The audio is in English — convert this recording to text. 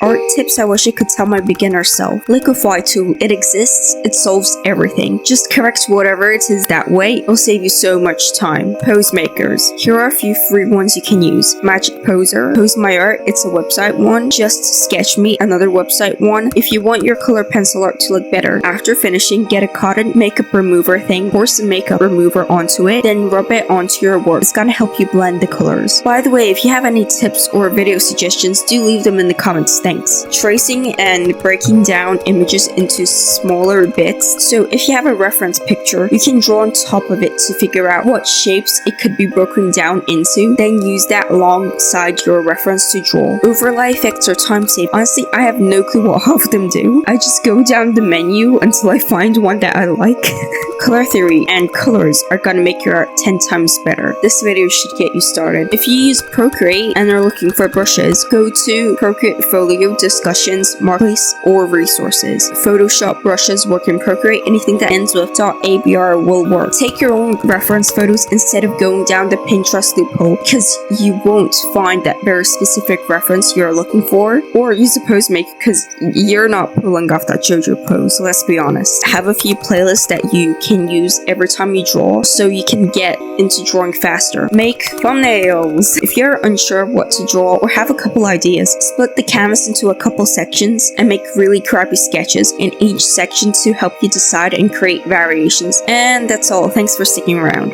Art tips I wish I could tell my beginner self. Liquify tool, it exists, it solves everything. Just correct whatever it is that way, it'll save you so much time. Pose makers, here are a few free ones you can use. Magic Poser, Pose My Art, it's a website one. Just Sketch Me, another website one. If you want your color pencil art to look better, after finishing, get a cotton makeup remover thing, pour some makeup remover onto it, then rub it onto your work. It's gonna help you blend the colors. By the way, if you have any tips or video suggestions, do leave them in the comments. Thanks. Tracing and breaking down images into smaller bits. So if you have a reference picture, you can draw on top of it to figure out what shapes it could be broken down into, then use that alongside your reference to draw. Overlay effects are time saving. Honestly, I have no clue what half of them do. I just go down the menu until I find one that I like. Color theory and colors are gonna make your art 10 times better. This video should get you started. If you use Procreate and are looking for brushes, go to Procreate Folio, Discussions, Marketplace, or Resources. Photoshop brushes work in Procreate. Anything that ends with .abr will work. Take your own reference photos instead of going down the Pinterest loophole, because you won't find that very specific reference you're looking for. Or use a pose maker, because you're not pulling off that JoJo pose, let's be honest. Have a few playlists that you can use every time you draw so you can get into drawing faster. Make thumbnails. If you're unsure of what to draw or have a couple ideas, split the canvas into a couple sections and make really crappy sketches in each section to help you decide and create variations. And that's all. Thanks for sticking around.